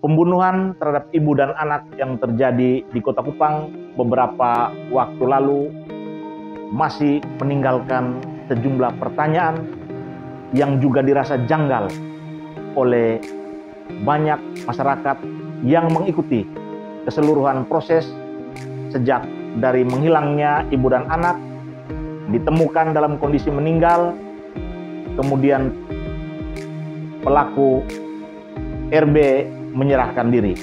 Pembunuhan terhadap ibu dan anak yang terjadi di Kota Kupang beberapa waktu lalu masih meninggalkan sejumlah pertanyaan yang juga dirasa janggal oleh banyak masyarakat yang mengikuti keseluruhan proses sejak dari menghilangnya ibu dan anak, ditemukan dalam kondisi meninggal, kemudian pelaku RB menyerahkan diri.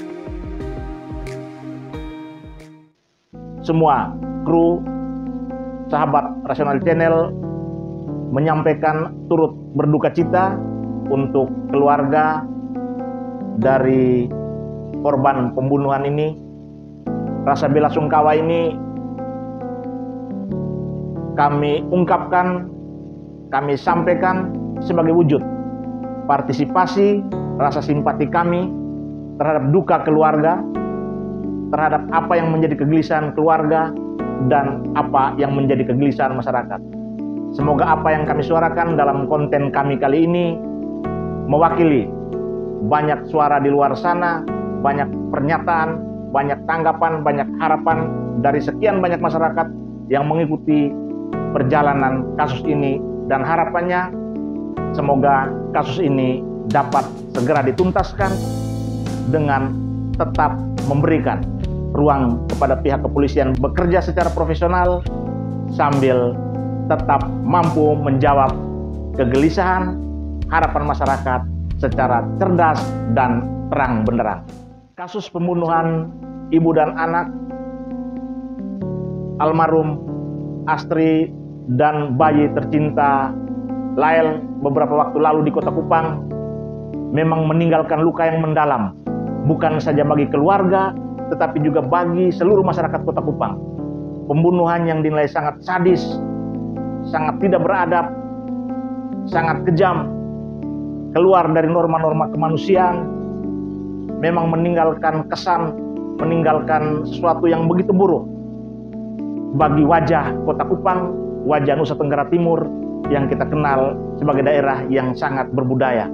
Semua kru sahabat Rasional Channel menyampaikan turut berduka cita untuk keluarga dari korban pembunuhan ini. Rasa bela sungkawa ini kami ungkapkan, kami sampaikan sebagai wujud partisipasi rasa simpati kami terhadap duka keluarga, terhadap apa yang menjadi kegelisahan keluarga dan apa yang menjadi kegelisahan masyarakat. Semoga apa yang kami suarakan dalam konten kami kali ini mewakili banyak suara di luar sana, banyak pernyataan, banyak tanggapan, banyak harapan dari sekian banyak masyarakat yang mengikuti perjalanan kasus ini, dan harapannya semoga kasus ini dapat segera dituntaskan dengan tetap memberikan ruang kepada pihak kepolisian bekerja secara profesional sambil tetap mampu menjawab kegelisahan harapan masyarakat secara cerdas dan terang benderang. Kasus pembunuhan ibu dan anak almarhum Astri dan bayi tercinta Lael beberapa waktu lalu di Kota Kupang memang meninggalkan luka yang mendalam, bukan saja bagi keluarga, tetapi juga bagi seluruh masyarakat Kota Kupang. Pembunuhan yang dinilai sangat sadis, sangat tidak beradab, sangat kejam, keluar dari norma-norma kemanusiaan, memang meninggalkan kesan, meninggalkan sesuatu yang begitu buruk bagi wajah Kota Kupang, wajah Nusa Tenggara Timur yang kita kenal sebagai daerah yang sangat berbudaya,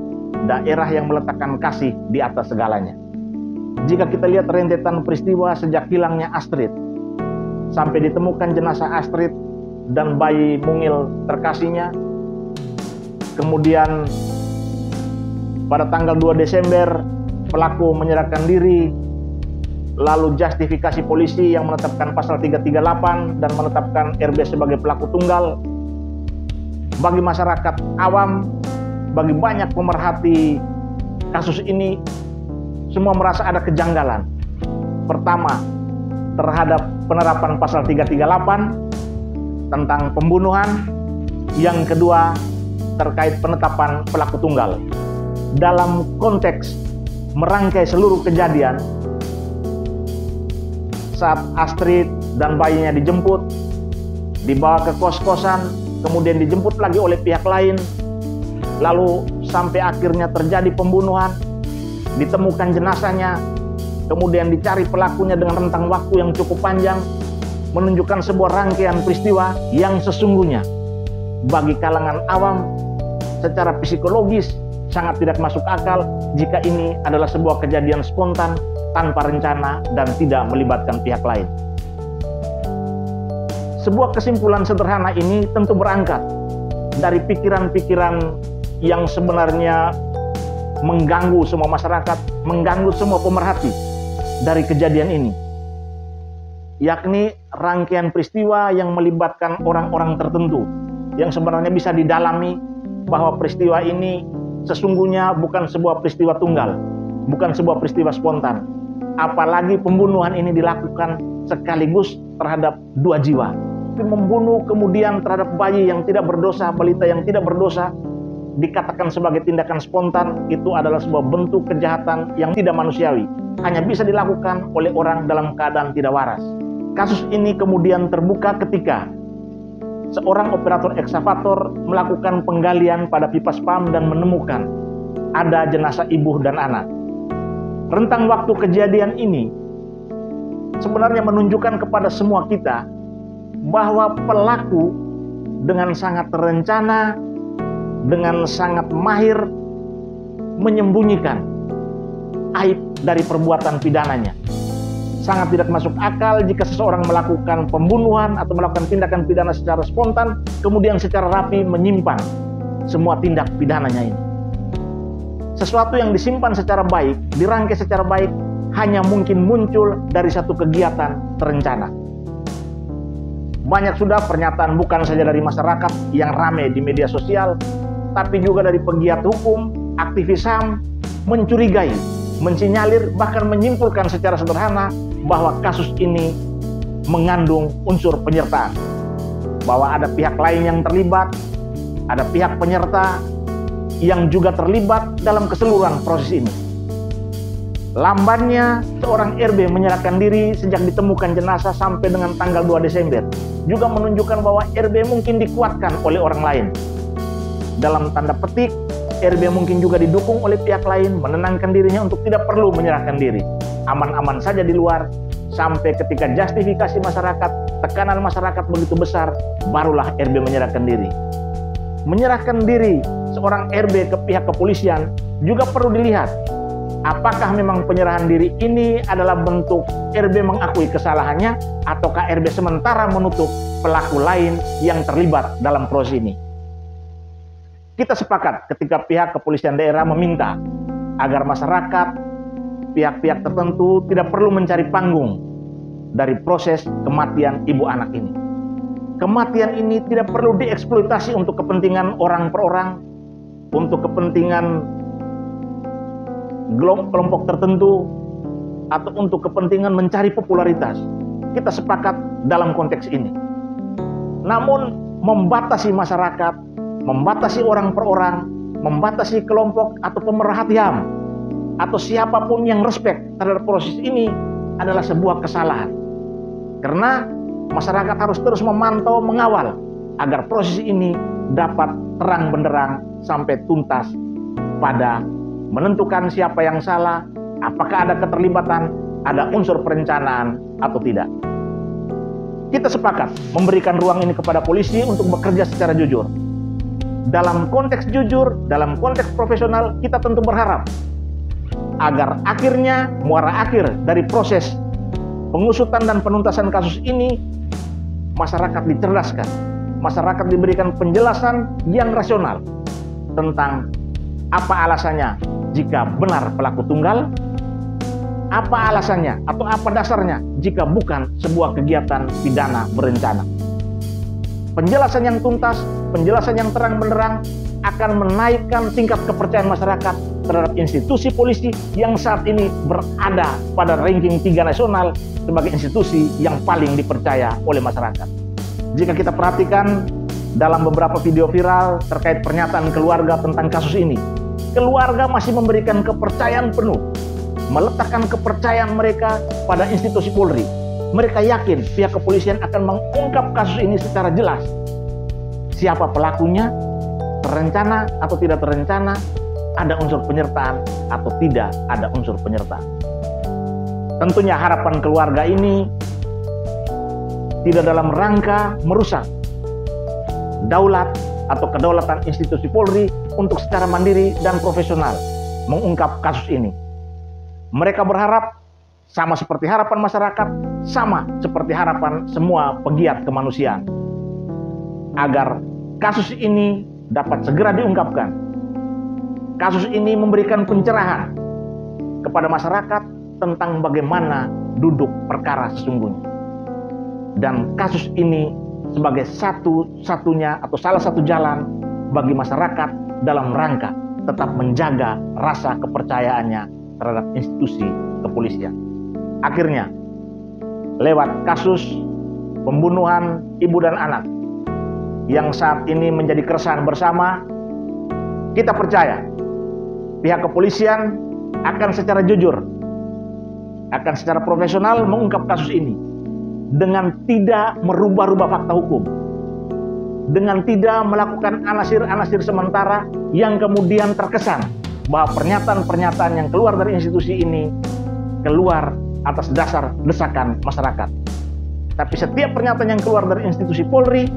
daerah yang meletakkan kasih di atas segalanya. Jika kita lihat rentetan peristiwa sejak hilangnya Astrid, sampai ditemukan jenazah Astrid dan bayi mungil terkasihnya, kemudian pada tanggal 2 Desember pelaku menyerahkan diri, lalu justifikasi polisi yang menetapkan pasal 338 dan menetapkan RB sebagai pelaku tunggal. Bagi masyarakat awam, bagi banyak pemerhati kasus ini, semua merasa ada kejanggalan. Pertama, terhadap penerapan pasal 338 tentang pembunuhan. Yang kedua, terkait penetapan pelaku tunggal. Dalam konteks merangkai seluruh kejadian, saat Astrid dan bayinya dijemput, dibawa ke kos-kosan, kemudian dijemput lagi oleh pihak lain, lalu sampai akhirnya terjadi pembunuhan, ditemukan jenazahnya, kemudian dicari pelakunya dengan rentang waktu yang cukup panjang, menunjukkan sebuah rangkaian peristiwa yang sesungguhnya bagi kalangan awam secara psikologis sangat tidak masuk akal jika ini adalah sebuah kejadian spontan tanpa rencana dan tidak melibatkan pihak lain. Sebuah kesimpulan sederhana ini tentu berangkat dari pikiran-pikiran yang sebenarnya mengganggu semua masyarakat, mengganggu semua pemerhati dari kejadian ini, yakni rangkaian peristiwa yang melibatkan orang-orang tertentu yang sebenarnya bisa didalami bahwa peristiwa ini sesungguhnya bukan sebuah peristiwa tunggal, bukan sebuah peristiwa spontan. Apalagi pembunuhan ini dilakukan sekaligus terhadap 2 jiwa. Membunuh kemudian terhadap bayi yang tidak berdosa, balita yang tidak berdosa, dikatakan sebagai tindakan spontan, itu adalah sebuah bentuk kejahatan yang tidak manusiawi. Hanya bisa dilakukan oleh orang dalam keadaan tidak waras. Kasus ini kemudian terbuka ketika seorang operator ekskavator melakukan penggalian pada pipa spam dan menemukan ada jenazah ibu dan anak. Rentang waktu kejadian ini sebenarnya menunjukkan kepada semua kita bahwa pelaku dengan sangat terencana, dengan sangat mahir menyembunyikan aib dari perbuatan pidananya. Sangat tidak masuk akal jika seseorang melakukan pembunuhan atau melakukan tindakan pidana secara spontan, kemudian secara rapi menyimpan semua tindak pidananya ini. Sesuatu yang disimpan secara baik, dirangkai secara baik, hanya mungkin muncul dari satu kegiatan terencana. Banyak sudah pernyataan bukan saja dari masyarakat yang ramai di media sosial, tapi juga dari pegiat hukum, aktivis HAM, mencurigai, mensinyalir, bahkan menyimpulkan secara sederhana bahwa kasus ini mengandung unsur penyertaan. Bahwa ada pihak lain yang terlibat, ada pihak penyerta yang juga terlibat dalam keseluruhan proses ini. Lambannya seorang RB menyerahkan diri sejak ditemukan jenazah sampai dengan tanggal 2 Desember juga menunjukkan bahwa RB mungkin dikuatkan oleh orang lain. Dalam tanda petik, RB mungkin juga didukung oleh pihak lain menenangkan dirinya untuk tidak perlu menyerahkan diri. Aman-aman saja di luar, sampai ketika justifikasi masyarakat, tekanan masyarakat begitu besar, barulah RB menyerahkan diri. Menyerahkan diri seorang RB ke pihak kepolisian juga perlu dilihat. Apakah memang penyerahan diri ini adalah bentuk RB mengakui kesalahannya, ataukah RB sementara menutup pelaku lain yang terlibat dalam proses ini? Kita sepakat ketika pihak kepolisian daerah meminta agar masyarakat, pihak-pihak tertentu tidak perlu mencari panggung dari proses kematian ibu anak ini. Kematian ini tidak perlu dieksploitasi untuk kepentingan orang per orang, untuk kepentingan kelompok tertentu, atau untuk kepentingan mencari popularitas. Kita sepakat dalam konteks ini. Namun membatasi masyarakat, membatasi orang per orang, membatasi kelompok atau pemerhati HAM, atau siapapun yang respect terhadap proses ini adalah sebuah kesalahan. Karena masyarakat harus terus memantau, mengawal agar proses ini dapat terang benderang sampai tuntas pada menentukan siapa yang salah, apakah ada keterlibatan, ada unsur perencanaan atau tidak. Kita sepakat memberikan ruang ini kepada polisi untuk bekerja secara jujur. Dalam konteks jujur, dalam konteks profesional, kita tentu berharap agar akhirnya muara akhir dari proses pengusutan dan penuntasan kasus ini, masyarakat dicerdaskan, masyarakat diberikan penjelasan yang rasional tentang apa alasannya jika benar pelaku tunggal, apa alasannya atau apa dasarnya jika bukan sebuah kegiatan pidana berencana. Penjelasan yang tuntas, penjelasan yang terang benderang akan menaikkan tingkat kepercayaan masyarakat terhadap institusi polisi yang saat ini berada pada ranking 3 nasional sebagai institusi yang paling dipercaya oleh masyarakat. Jika kita perhatikan dalam beberapa video viral terkait pernyataan keluarga tentang kasus ini, keluarga masih memberikan kepercayaan penuh, meletakkan kepercayaan mereka pada institusi Polri. Mereka yakin pihak kepolisian akan mengungkap kasus ini secara jelas. Siapa pelakunya, terencana atau tidak terencana, ada unsur penyertaan atau tidak ada unsur penyertaan. Tentunya harapan keluarga ini tidak dalam rangka merusak daulat atau kedaulatan institusi Polri untuk secara mandiri dan profesional mengungkap kasus ini. Mereka berharap sama seperti harapan masyarakat, sama seperti harapan semua pegiat kemanusiaan, agar kasus ini dapat segera diungkapkan. Kasus ini memberikan pencerahan kepada masyarakat tentang bagaimana duduk perkara sesungguhnya. Dan kasus ini sebagai satu-satunya atau salah satu jalan bagi masyarakat dalam rangka tetap menjaga rasa kepercayaannya terhadap institusi kepolisian. Akhirnya, lewat kasus pembunuhan ibu dan anak yang saat ini menjadi keresahan bersama, kita percaya pihak kepolisian akan secara jujur, akan secara profesional mengungkap kasus ini dengan tidak merubah-rubah fakta hukum, dengan tidak melakukan anasir-anasir sementara yang kemudian terkesan bahwa pernyataan-pernyataan yang keluar dari institusi ini keluar atas dasar desakan masyarakat. Tapi setiap pernyataan yang keluar dari institusi Polri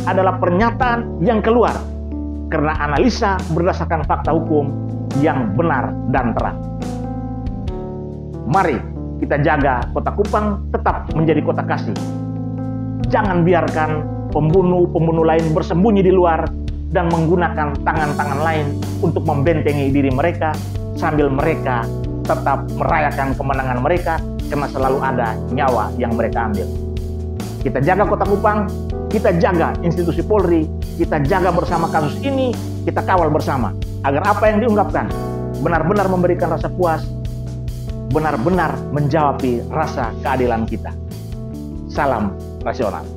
adalah pernyataan yang keluar karena analisa berdasarkan fakta hukum yang benar dan terang. Mari kita jaga Kota Kupang tetap menjadi kota kasih. Jangan biarkan pembunuh-pembunuh lain bersembunyi di luar dan menggunakan tangan-tangan lain untuk membentengi diri mereka sambil mereka tetap merayakan kemenangan mereka karena selalu ada nyawa yang mereka ambil. Kita jaga Kota Kupang, kita jaga institusi Polri, kita jaga bersama kasus ini, kita kawal bersama agar apa yang diungkapkan benar-benar memberikan rasa puas, benar-benar menjawab rasa keadilan kita. Salam nasional.